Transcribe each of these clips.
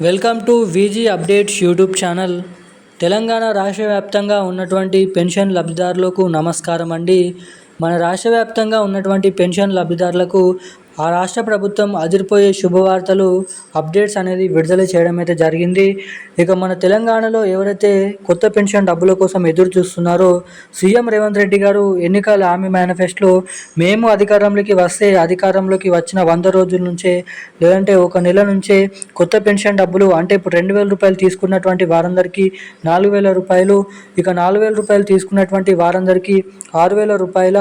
Welcome to VG updates YouTube channel. Telangana రాష్ట్ర వ్యాప్తంగా ఉన్నటువంటి పెన్షన్ లబ్ధిదారులకు నమస్కారం అండి. మన రాష్ట్ర వ్యాప్తంగా ఉన్నటువంటి పెన్షన్ లబ్ధిదారులకు ఆ రాష్ట్ర ప్రభుత్వం అదిరిపోయే శుభవార్తలు అప్డేట్స్ అనేది విడుదల చేయడం అయితే జరిగింది. ఇక మన తెలంగాణలో ఎవరైతే కొత్త పెన్షన్ డబ్బుల కోసం ఎదురు చూస్తున్నారో సీఎం రేవంత్ రెడ్డి గారు ఎన్నికల హామీ మేనిఫెస్టోలో మేము అధికారంలోకి వస్తే అధికారంలోకి వచ్చిన 100 రోజుల నుంచే లేదంటే ఒక నెల నుంచే కొత్త పెన్షన్ డబ్బులు అంటే ఇప్పుడు 2,000 రూపాయలు తీసుకున్నటువంటి వారందరికీ 4,000 రూపాయలు, ఇక 4,000 రూపాయలు తీసుకున్నటువంటి వారందరికీ 6,000 రూపాయల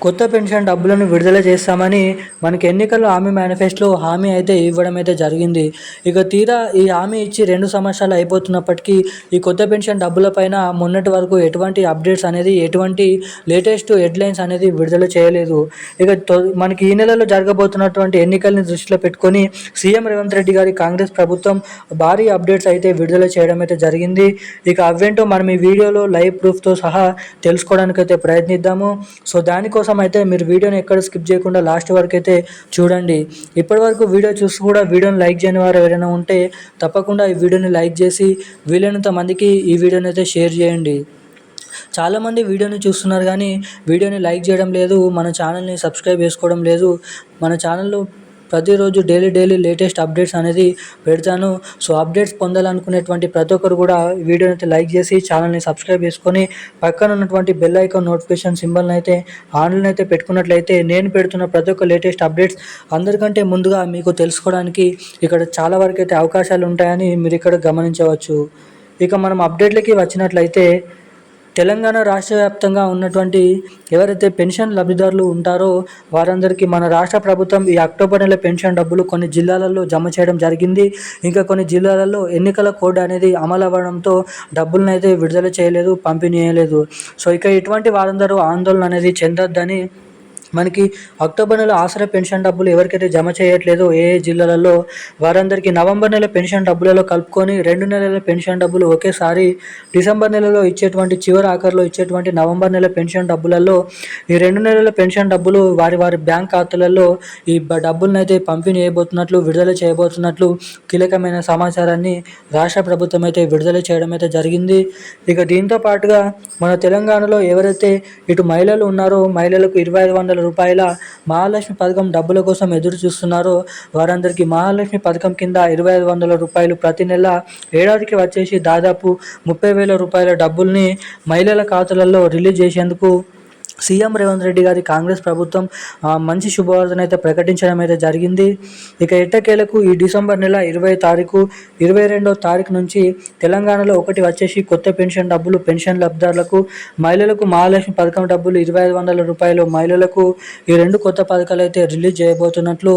కొత్త పెన్షన్ డబ్బులను విడుదల చేస్తామని మనకి ఎన్నికల హామీ మేనిఫెస్టోలో హామీ అయితే ఇవ్వడం అయితే జరిగింది. ఇక తీరా ఈ హామీ ఇచ్చి 2 సంవత్సరాలు అయిపోతున్నప్పటికీ ఈ కొత్త పెన్షన్ డబ్బులపైన మొన్నటి వరకు ఎటువంటి అప్డేట్స్ అనేది ఎటువంటి లేటెస్ట్ హెడ్లైన్స్ అనేది విడుదల చేయలేదు. ఇక మనకి ఈ నెలలో జరగబోతున్నటువంటి ఎన్నికల్ని దృష్టిలో పెట్టుకొని సీఎం రేవంత్ రెడ్డి గారి కాంగ్రెస్ ప్రభుత్వం భారీ అప్డేట్స్ అయితే విడుదల చేయడం అయితే జరిగింది. ఇక అవేంటో మనం ఈ వీడియోలో లైవ్ ప్రూఫ్తో సహా తెలుసుకోవడానికి అయితే ప్రయత్నిద్దాము. సో దానికోసం అయితే మీరు వీడియోని ఎక్కడ స్కిప్ చేయకుండా లాస్ట్ వరకు అయితే చూడండి. ఇప్పటి వరకు వీడియో చూసి కూడా వీడియోని లైక్ చేయని వారు ఎవరైనా ఉంటే తప్పకుండా ఈ వీడియోని లైక్ చేసి వీలైనంత మందికి ఈ వీడియోని అయితే షేర్ చేయండి. చాలామంది వీడియోని చూస్తున్నారు కానీ వీడియోని లైక్ చేయడం లేదు, మన ఛానల్ని సబ్స్క్రైబ్ చేసుకోవడం లేదు. మన ఛానల్లో ప్రతిరోజు డైలీ లేటెస్ట్ అప్డేట్స్ అనేది పెడతాను. సో అప్డేట్స్ పొందాలనుకునేటువంటి ప్రతి ఒక్కరు కూడా వీడియోని అయితే లైక్ చేసి ఛానల్ని సబ్స్క్రైబ్ చేసుకొని పక్కన ఉన్నటువంటి బెల్ ఐకాన్ నోటిఫికేషన్ సింబల్ని అయితే ఆన్లైన్ అయితే పెట్టుకున్నట్లయితే నేను పెడుతున్న ప్రతి ఒక్క లేటెస్ట్ అప్డేట్స్ అందరికంటే ముందుగా మీకు తెలుసుకోవడానికి ఇక్కడ చాలా వరకు అయితే అవకాశాలు ఉంటాయని మీరు ఇక్కడ గమనించవచ్చు. ఇక మనం అప్డేట్లకి వచ్చినట్లయితే తెలంగాణ రాష్ట్ర వ్యాప్తంగా ఉన్నటువంటి ఎవరైతే పెన్షన్ లబ్ధిదారులు ఉంటారో వారందరికీ మన రాష్ట్ర ప్రభుత్వం ఈ అక్టోబర్ నెల పెన్షన్ డబ్బులు కొన్ని జిల్లాలలో జమ చేయడం జరిగింది. ఇంకా కొన్ని జిల్లాలలో ఎన్నికల కోడ్ అనేది అమలు అవ్వడంతో డబ్బులను అయితే విడుదల చేయలేదు, పంపిణీ చేయలేదు. సో ఇక ఇటువంటి వారందరూ ఆందోళన అనేది చెందొద్దని మనకి అక్టోబర్ నెల ఆసరా పెన్షన్ డబ్బులు ఎవరికైతే జమ చేయట్లేదో ఏ జిల్లాలలో వారందరికీ నవంబర్ నెల పెన్షన్ డబ్బులలో కలుపుకొని 2 నెలల పెన్షన్ డబ్బులు ఒకేసారి డిసెంబర్ నెలలో ఇచ్చేటువంటి చివరి ఆఖరిలో ఇచ్చేటువంటి నవంబర్ నెల పెన్షన్ డబ్బులలో ఈ 2 నెలల పెన్షన్ డబ్బులు వారి బ్యాంక్ ఖాతాలలో ఈ డబ్బులను అయితే పంపిణీ చేయబోతున్నట్లు విడుదల చేయబోతున్నట్లు కీలకమైన సమాచారాన్ని రాష్ట్ర ప్రభుత్వం అయితే విడుదల చేయడం అయితే జరిగింది. ఇక దీంతో పాటుగా మన తెలంగాణలో ఎవరైతే ఇటు మహిళలు ఉన్నారో మహిళలకు 2,500 రూపాయల మహాలక్ష్మి పథకం డబ్బుల కోసం ఎదురు చూస్తున్నారో వారందరికీ మహాలక్ష్మి పథకం కింద 2,500 రూపాయలు ప్రతి నెల ఏడాదికి వచ్చేసి దాదాపు 30,000 రూపాయల డబ్బుల్ని మహిళల ఖాతాలలో రిలీజ్ చేసేందుకు సీఎం రేవంత్ రెడ్డి గారి కాంగ్రెస్ ప్రభుత్వం మంచి శుభవార్తను అయితే ప్రకటించడం అయితే జరిగింది. ఇక ఎట్టకేలకు ఈ డిసెంబర్ నెల 20 తారీఖు 22వ తారీఖు నుంచి తెలంగాణలో ఒకటి వచ్చేసి కొత్త పెన్షన్ డబ్బులు పెన్షన్ లబ్ధిదారులకు, మహిళలకు మహాలక్ష్మి పథకం డబ్బులు 2,500 రూపాయలు మహిళలకు ఈ 2 కొత్త పథకాలు అయితే రిలీజ్ చేయబోతున్నట్లు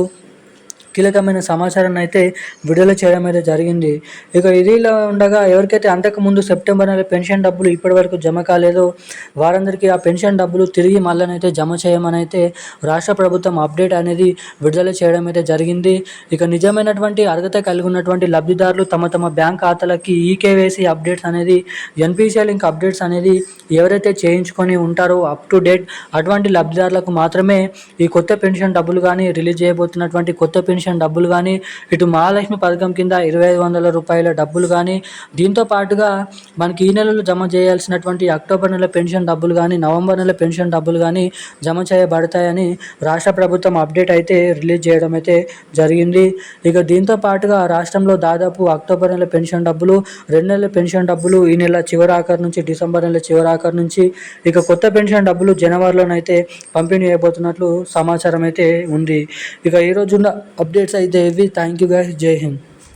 కీలకమైన సమాచారాన్ని అయితే విడుదల చేయడం అయితే జరిగింది. ఇక ఇదిలా ఉండగా ఎవరికైతే అంతకుముందు సెప్టెంబర్ నెల పెన్షన్ డబ్బులు ఇప్పటి వరకు జమ కాలేదో వారందరికీ ఆ పెన్షన్ డబ్బులు తిరిగి మళ్ళనైతే జమ చేయమని అయితే రాష్ట్ర ప్రభుత్వం అప్డేట్ అనేది విడుదల చేయడం అయితే జరిగింది. ఇక నిజమైనటువంటి అర్హత కలిగి ఉన్నటువంటి లబ్ధిదారులు తమ బ్యాంక్ ఖాతాలకి ఈకేవైసీ అప్డేట్స్ అనేది ఎన్పిసిఐ లింక్ అప్డేట్స్ అనేది ఎవరైతే చేయించుకొని ఉంటారో అప్ టు డేట్ అటువంటి లబ్ధిదారులకు మాత్రమే ఈ కొత్త పెన్షన్ డబ్బులు కానీ రిలీజ్ చేయబోతున్నటువంటి కొత్త పెన్షన్ డబ్బులు కానీ ఇటు మహాలక్ష్మి పథకం కింద 2,500 రూపాయల డబ్బులు కానీ దీంతో పాటుగా మనకి ఈ నెలలో జమ చేయాల్సినటువంటి అక్టోబర్ నెల పెన్షన్ డబ్బులు కానీ నవంబర్ నెల పెన్షన్ డబ్బులు కానీ జమ చేయబడతాయని రాష్ట్ర ప్రభుత్వం అప్డేట్ అయితే రిలీజ్ చేయడం అయితే జరిగింది. ఇక దీంతో పాటుగా రాష్ట్రంలో దాదాపు అక్టోబర్ నెల పెన్షన్ డబ్బులు 2 నెలల పెన్షన్ డబ్బులు ఈ నెల చివరి ఆఖరి నుంచి డిసెంబర్ నెల చివరి ఆఖరి నుంచి ఇక కొత్త పెన్షన్ డబ్బులు జనవరిలోనైతే పంపిణీ అయిపోతున్నట్లు సమాచారం అయితే ఉంది. ఇక ఈరోజున్న అప్డేట్స్ అయితే ఇవి. థ్యాంక్ యూ గైస్, జై హింద్.